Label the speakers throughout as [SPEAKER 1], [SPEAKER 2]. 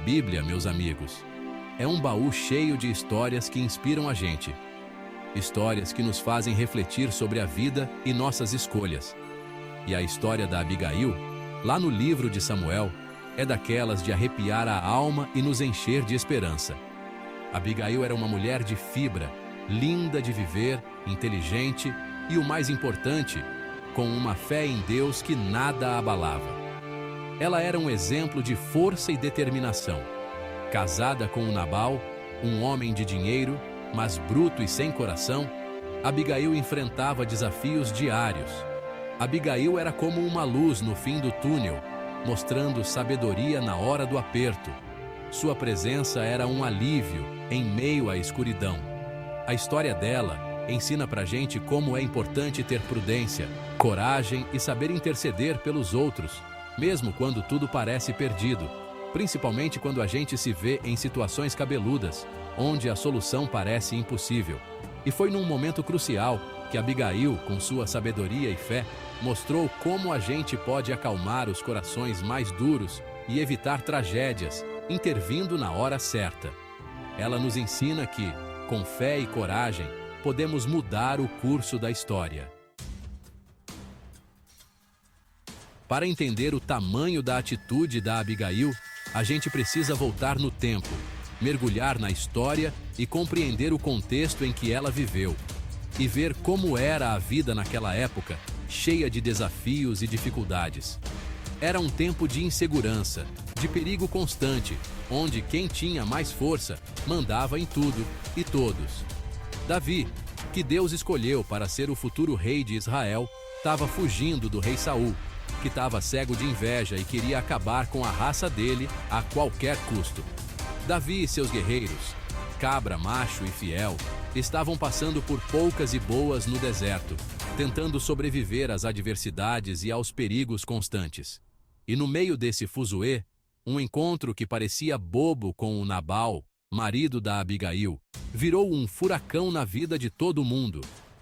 [SPEAKER 1] Bíblia, meus amigos, é um baú cheio de histórias que inspiram a gente. Histórias que nos fazem refletir sobre a vida e nossas escolhas. E a história da Abigail, lá no livro de Samuel, é daquelas de arrepiar a alma e nos encher de esperança. Abigail era uma mulher de fibra, linda de viver, inteligente e, o mais importante, com uma fé em Deus que nada a abalava. Ela era um exemplo de força e determinação. Casada com Nabal, um homem de dinheiro, mas bruto e sem coração, Abigail enfrentava desafios diários. Abigail era como uma luz no fim do túnel, mostrando sabedoria na hora do aperto. Sua presença era um alívio em meio à escuridão. A história dela ensina pra gente como é importante ter prudência, coragem e saber interceder pelos outros, mesmo quando tudo parece perdido, principalmente quando a gente se vê em situações cabeludas, onde a solução parece impossível. E foi num momento crucial que Abigail, com sua sabedoria e fé, mostrou como a gente pode acalmar os corações mais duros e evitar tragédias, intervindo na hora certa. Ela nos ensina que, com fé e coragem, podemos mudar o curso da história. Para entender o tamanho da atitude da Abigail, a gente precisa voltar no tempo, mergulhar na história e compreender o contexto em que ela viveu, e ver como era a vida naquela época, cheia de desafios e dificuldades. Era um tempo de insegurança, de perigo constante, onde quem tinha mais força mandava em tudo e todos. Davi, que Deus escolheu para ser o futuro rei de Israel, estava fugindo do rei Saul, que estava cego de inveja e queria acabar com a raça dele a qualquer custo. Davi e seus guerreiros, cabra, macho e fiel, estavam passando por poucas e boas no deserto, tentando sobreviver às adversidades e aos perigos constantes. E no meio desse fuzuê, um encontro que parecia bobo com o Nabal, marido da Abigail, virou um furacão na vida de todo mundo,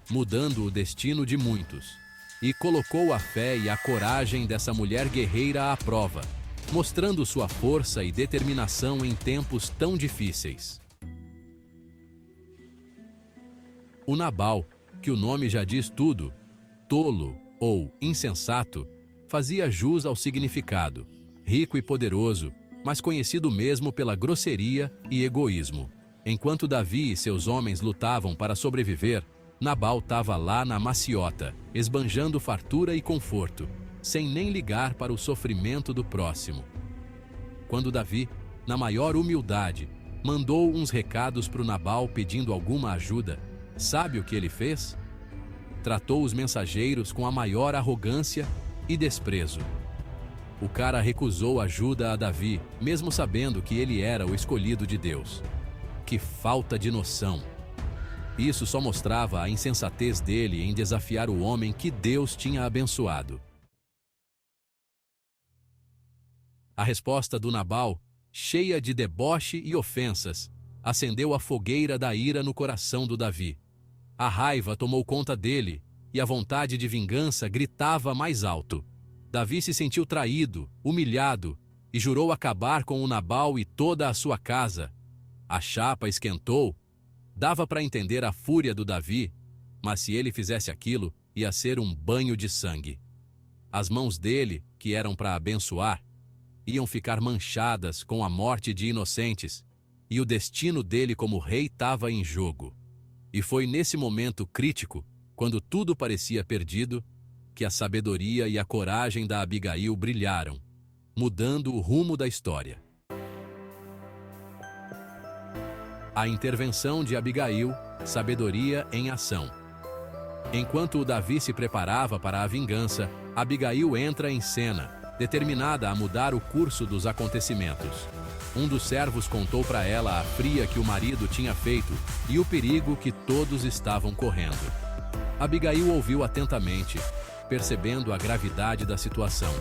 [SPEAKER 1] mudando o destino de muitos. E colocou a fé e a coragem dessa mulher guerreira à prova, mostrando sua força e determinação em tempos tão difíceis. O Nabal, que o nome já diz tudo, tolo ou insensato, fazia jus ao significado, rico e poderoso, mas conhecido mesmo pela grosseria e egoísmo. Enquanto Davi e seus homens lutavam para sobreviver, Nabal estava lá na maciota, esbanjando fartura e conforto, sem nem ligar para o sofrimento do próximo. Quando Davi, na maior humildade, mandou uns recados para o Nabal pedindo alguma ajuda, sabe o que ele fez? Tratou os mensageiros com a maior arrogância e desprezo. O cara recusou ajuda a Davi, mesmo sabendo que ele era o escolhido de Deus. Que falta de noção! Isso só mostrava a insensatez dele em desafiar o homem que Deus tinha abençoado. A resposta do Nabal, cheia de deboche e ofensas, acendeu a fogueira da ira no coração do Davi. A raiva tomou conta dele e a vontade de vingança gritava mais alto. Davi se sentiu traído, humilhado e jurou acabar com o Nabal e toda a sua casa. A chapa esquentou. Dava para entender a fúria do Davi, mas se ele fizesse aquilo, ia ser um banho de sangue. As mãos dele, que eram para abençoar, iam ficar manchadas com a morte de inocentes, e o destino dele como rei estava em jogo. E foi nesse momento crítico, quando tudo parecia perdido, que a sabedoria e a coragem da Abigail brilharam, mudando o rumo da história. A intervenção de Abigail, sabedoria em ação. Enquanto o Davi se preparava para a vingança, Abigail entra em cena, determinada a mudar o curso dos acontecimentos. Um dos servos contou para ela a fria que o marido tinha feito e o perigo que todos estavam correndo. Abigail ouviu atentamente, percebendo a gravidade da situação.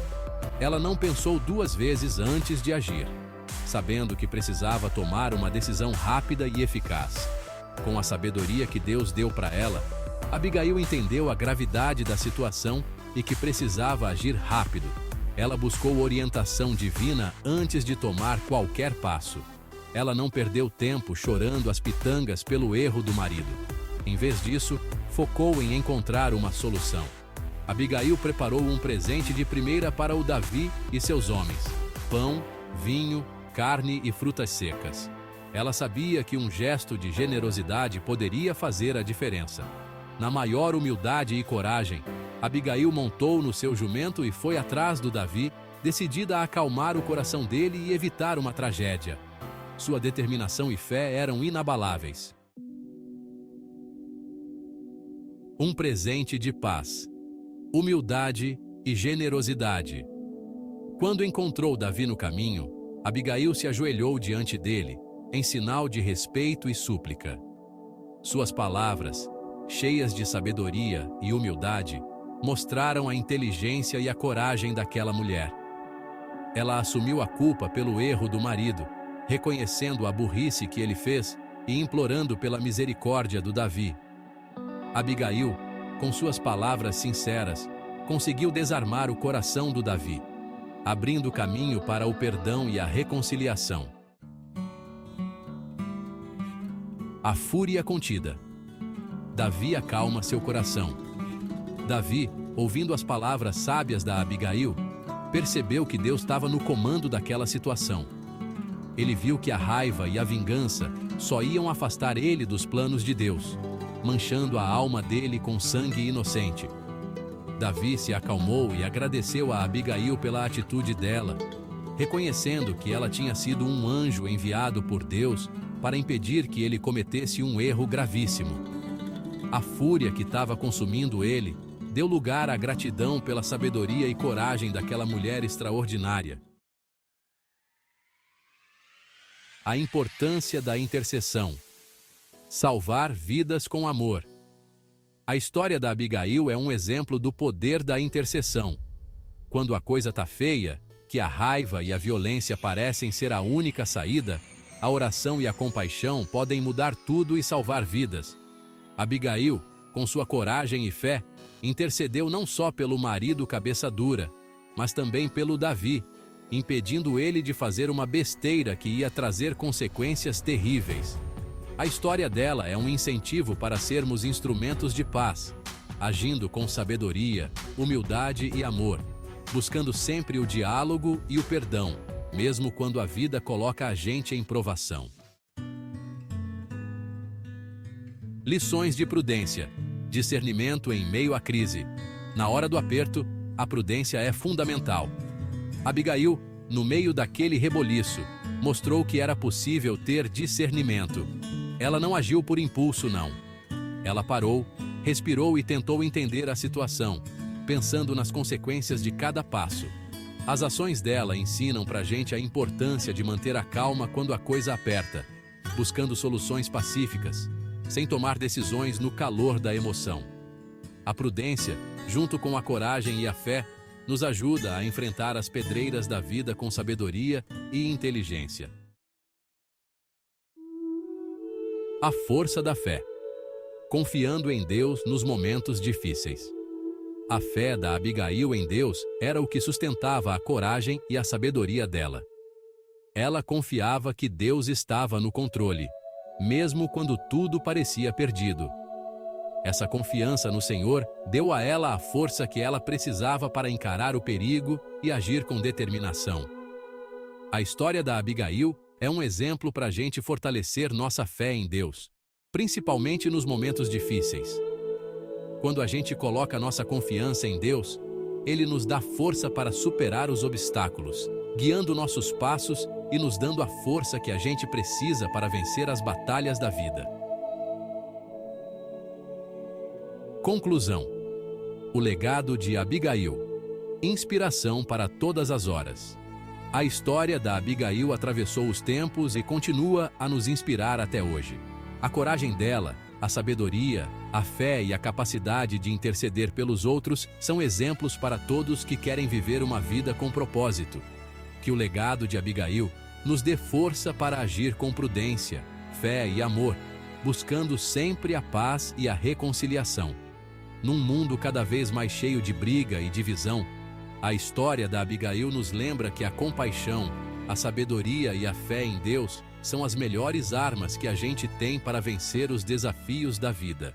[SPEAKER 1] Ela não pensou duas vezes antes de agir, sabendo que precisava tomar uma decisão rápida e eficaz. Com a sabedoria que Deus deu para ela, Abigail entendeu a gravidade da situação e que precisava agir rápido. Ela buscou orientação divina antes de tomar qualquer passo. Ela não perdeu tempo chorando as pitangas pelo erro do marido. Em vez disso, focou em encontrar uma solução. Abigail preparou um presente de primeira para o Davi e seus homens: pão, vinho, carne e frutas secas. Ela sabia que um gesto de generosidade poderia fazer a diferença. Na maior humildade e coragem, Abigail montou no seu jumento e foi atrás do Davi, decidida a acalmar o coração dele e evitar uma tragédia. Sua determinação e fé eram inabaláveis. Um presente de paz, humildade e generosidade. Quando encontrou Davi no caminho, Abigail se ajoelhou diante dele, em sinal de respeito e súplica. Suas palavras, cheias de sabedoria e humildade, mostraram a inteligência e a coragem daquela mulher. Ela assumiu a culpa pelo erro do marido, reconhecendo a burrice que ele fez e implorando pela misericórdia do Davi. Abigail, com suas palavras sinceras, conseguiu desarmar o coração do Davi, abrindo caminho para o perdão e a reconciliação. A fúria contida. Davi acalma seu coração. Davi, ouvindo as palavras sábias da Abigail, percebeu que Deus estava no comando daquela situação. Ele viu que a raiva e a vingança só iam afastar ele dos planos de Deus, manchando a alma dele com sangue inocente. Davi se acalmou e agradeceu a Abigail pela atitude dela, reconhecendo que ela tinha sido um anjo enviado por Deus para impedir que ele cometesse um erro gravíssimo. A fúria que estava consumindo ele deu lugar à gratidão pela sabedoria e coragem daquela mulher extraordinária. A importância da intercessão. Salvar vidas com amor. A história da Abigail é um exemplo do poder da intercessão. Quando a coisa tá feia, que a raiva e a violência parecem ser a única saída, a oração e a compaixão podem mudar tudo e salvar vidas. Abigail, com sua coragem e fé, intercedeu não só pelo marido cabeça dura, mas também pelo Davi, impedindo ele de fazer uma besteira que ia trazer consequências terríveis. A história dela é um incentivo para sermos instrumentos de paz, agindo com sabedoria, humildade e amor, buscando sempre o diálogo e o perdão, mesmo quando a vida coloca a gente em provação. Lições de prudência. Discernimento em meio à crise. Na hora do aperto, a prudência é fundamental. Abigail, no meio daquele reboliço, mostrou que era possível ter discernimento. Ela não agiu por impulso, não. Ela parou, respirou e tentou entender a situação, pensando nas consequências de cada passo. As ações dela ensinam pra gente a importância de manter a calma quando a coisa aperta, buscando soluções pacíficas, sem tomar decisões no calor da emoção. A prudência, junto com a coragem e a fé, nos ajuda a enfrentar as pedreiras da vida com sabedoria e inteligência. A força da fé. Confiando em Deus nos momentos difíceis. A fé da Abigail em Deus era o que sustentava a coragem e a sabedoria dela. Ela confiava que Deus estava no controle, mesmo quando tudo parecia perdido. Essa confiança no Senhor deu a ela a força que ela precisava para encarar o perigo e agir com determinação. A história da Abigail é um exemplo para a gente fortalecer nossa fé em Deus, principalmente nos momentos difíceis. Quando a gente coloca nossa confiança em Deus, Ele nos dá força para superar os obstáculos, guiando nossos passos e nos dando a força que a gente precisa para vencer as batalhas da vida. Conclusão. O legado de Abigail. Inspiração para todas as horas. A história da Abigail atravessou os tempos e continua a nos inspirar até hoje. A coragem dela, a sabedoria, a fé e a capacidade de interceder pelos outros são exemplos para todos que querem viver uma vida com propósito. Que o legado de Abigail nos dê força para agir com prudência, fé e amor, buscando sempre a paz e a reconciliação. Num mundo cada vez mais cheio de briga e divisão, A história da Abigail nos lembra que a compaixão, a sabedoria e a fé em Deus são as melhores armas que a gente tem para vencer os desafios da vida.